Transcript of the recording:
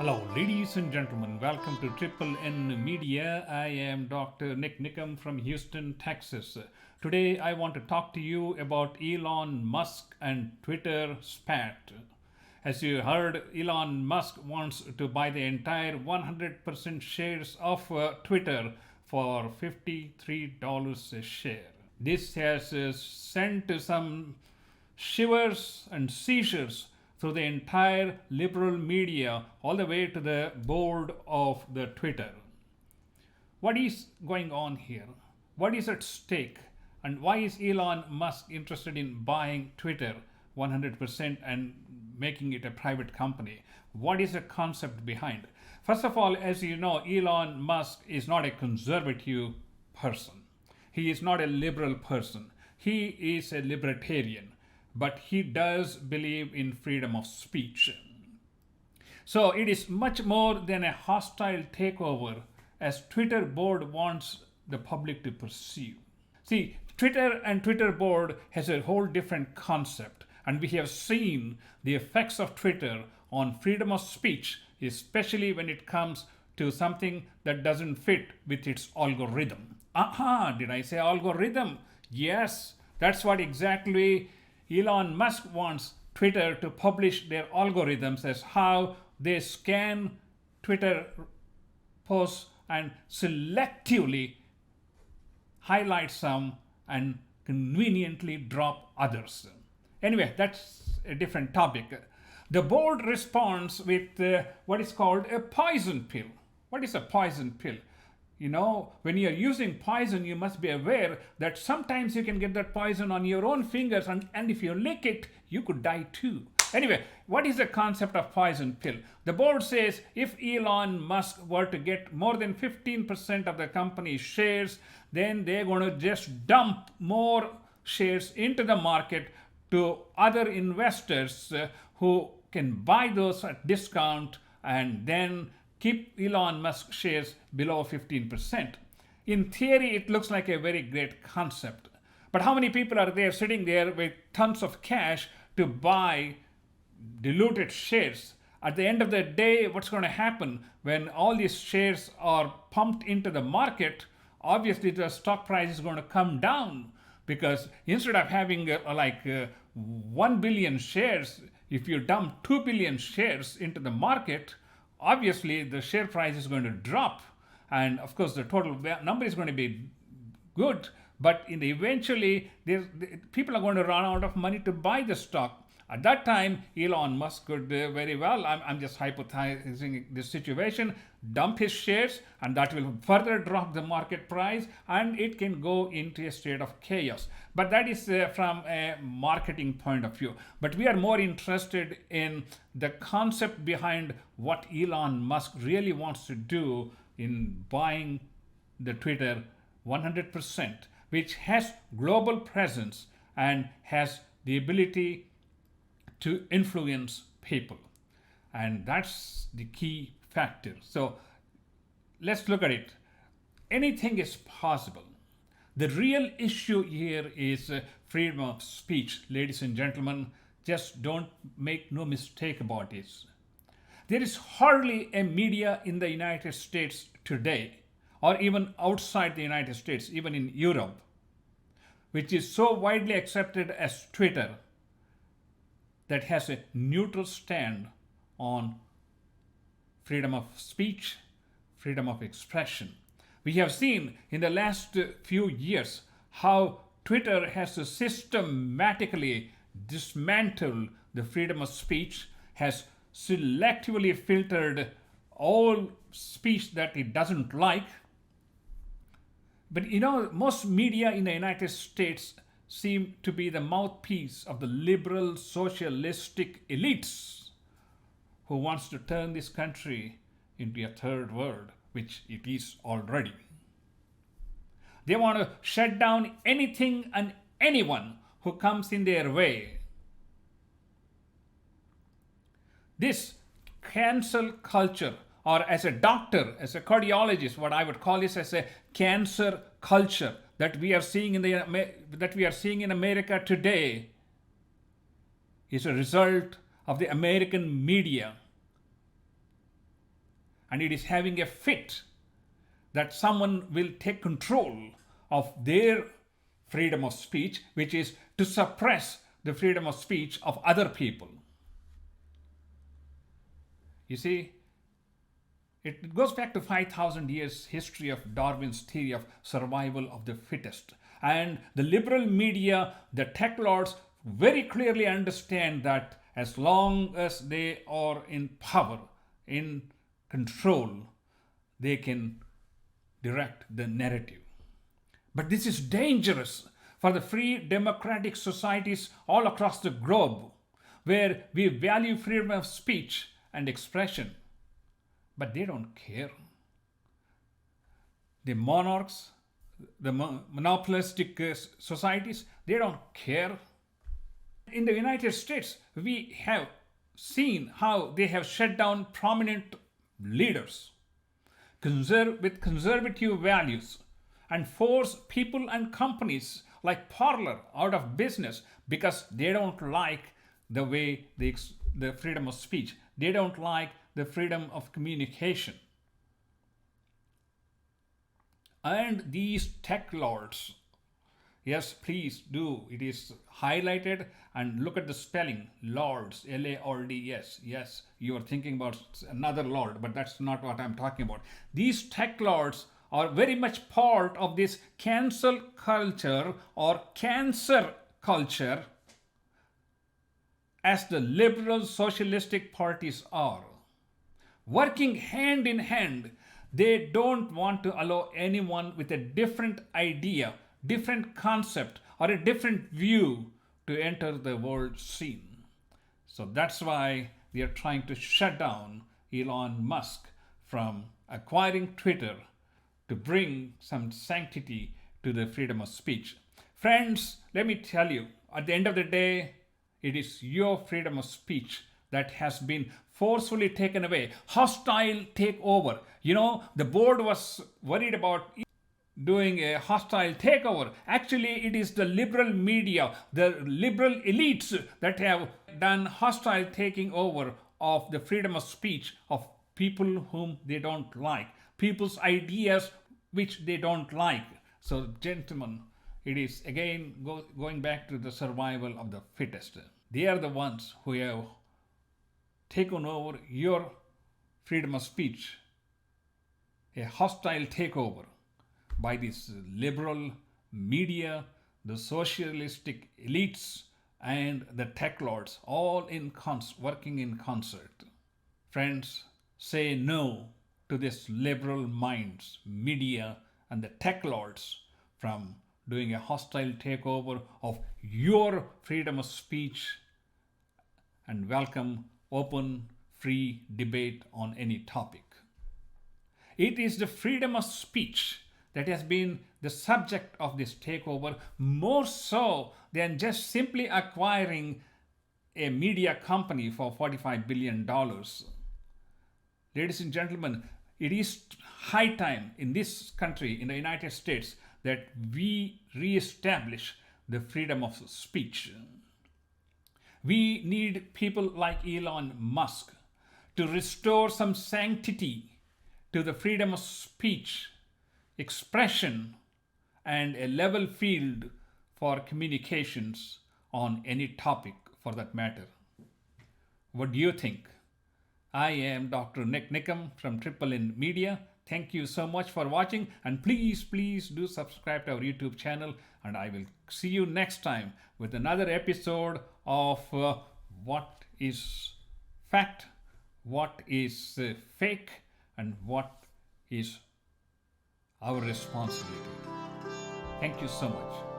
Hello, ladies and gentlemen. Welcome to Triple N Media. I am Dr. Nik Nikam from Houston, Texas. Today, I want to talk to you about Elon Musk and Twitter spat. As you heard, Elon Musk wants to buy the entire 100% shares of Twitter for $53 a share. This has sent some shivers and seizures through the entire liberal media, all the way to the board of the Twitter. What is going on here? What is at stake? And why is Elon Musk interested in buying Twitter 100% and making it a private company? What is the concept behind? First of all, as you know, Elon Musk is not a conservative person. He is not a liberal person. He is a libertarian, but he does believe in freedom of speech. So it is much more than a hostile takeover as Twitter board wants the public to perceive. See, Twitter and Twitter board has a whole different concept, and we have seen the effects of Twitter on freedom of speech, especially when it comes to something that doesn't fit with its algorithm. Did I say algorithm? Yes, that's what exactly Elon Musk wants Twitter to publish their algorithms as how they scan Twitter posts and selectively highlight some and conveniently drop others. Anyway, that's a different topic. The board responds with what is called a poison pill. What is a poison pill? You know, when you're using poison, you must be aware that sometimes you can get that poison on your own fingers, and if you lick it, you could die too. Anyway, what is the concept of poison pill? The board says if Elon Musk were to get more than 15% of the company's shares, then they're going to just dump more shares into the market to other investors who can buy those at discount and then keep Elon Musk shares below 15%. In theory, it looks like a very great concept. But how many people are there sitting there with tons of cash to buy diluted shares? At the end of the day, what's going to happen when all these shares are pumped into the market? Obviously, the stock price is going to come down, because instead of having 1 billion shares, if you dump 2 billion shares into the market, obviously the share price is going to drop, and of course the total number is going to be good, but eventually people are going to run out of money to buy the stock. At that time, Elon Musk could very well, I'm just hypothesizing this situation, dump his shares, and that will further drop the market price, and it can go into a state of chaos. But that is from a marketing point of view. But we are more interested in the concept behind what Elon Musk really wants to do in buying the Twitter 100%, which has global presence and has the ability to influence people. And that's the key factor. So let's look at it. Anything is possible. The real issue here is freedom of speech. Ladies and gentlemen, just don't make no mistake about this. There is hardly a media in the United States today, or even outside the United States, even in Europe, which is so widely accepted as Twitter, that has a neutral stand on freedom of speech, freedom of expression. We have seen in the last few years how Twitter has systematically dismantled the freedom of speech, has selectively filtered all speech that it doesn't like. But you know, most media in the United States seem to be the mouthpiece of the liberal socialistic elites who wants to turn this country into a third world, which it is already. They want to shut down anything and anyone who comes in their way. This cancel culture, or as a doctor, as a cardiologist, what I would call this as a cancer culture that we are seeing in America today, is a result of the American media and it is having a fit that someone will take control of their freedom of speech, which is to suppress the freedom of speech of other people. You see, it goes back to 5,000 years history of Darwin's theory of survival of the fittest. And the liberal media, the tech lords, very clearly understand that as long as they are in power, in control, they can direct the narrative. But this is dangerous for the free democratic societies all across the globe, where we value freedom of speech and expression. But they don't care. The monarchs, the monopolistic societies, they don't care. In the United States, we have seen how they have shut down prominent leaders with conservative values and force people and companies like Parler out of business because they don't like the way the freedom of speech. They don't like the freedom of communication. And these tech lords, yes, please do. It is highlighted and look at the spelling. Lords, L-A-R-D-S. Yes, you are thinking about another lord, but that's not what I'm talking about. These tech lords are very much part of this cancel culture or cancer culture as the liberal socialistic parties are. Working hand in hand, they don't want to allow anyone with a different idea, different concept, or a different view to enter the world scene. So that's why they are trying to shut down Elon Musk from acquiring Twitter to bring some sanctity to the freedom of speech. Friends, let me tell you, at the end of the day, it is your freedom of speech that has been forcefully taken away. Hostile takeover. You know, the board was worried about doing a hostile takeover. Actually, it is the liberal media, the liberal elites that have done hostile taking over of the freedom of speech of people whom they don't like, people's ideas which they don't like. So, gentlemen, it is again going back to the survival of the fittest. They are the ones who have taken over your freedom of speech, a hostile takeover by this liberal media, the socialistic elites, and the tech lords, all working in concert. Friends, say no to this liberal minds, media, and the tech lords from doing a hostile takeover of your freedom of speech, and welcome open, free debate on any topic. It is the freedom of speech that has been the subject of this takeover, more so than just simply acquiring a media company for $45 billion. Ladies and gentlemen, it is high time in this country, in the United States, that we reestablish the freedom of speech. We need people like Elon Musk to restore some sanctity to the freedom of speech, expression, and a level field for communications on any topic for that matter. What do you think? I am Dr. Nik Nikam from NNN Media. Thank you so much for watching, and please do subscribe to our YouTube channel, and I will see you next time with another episode of what is fact, what is fake, and what is our responsibility. Thank you so much.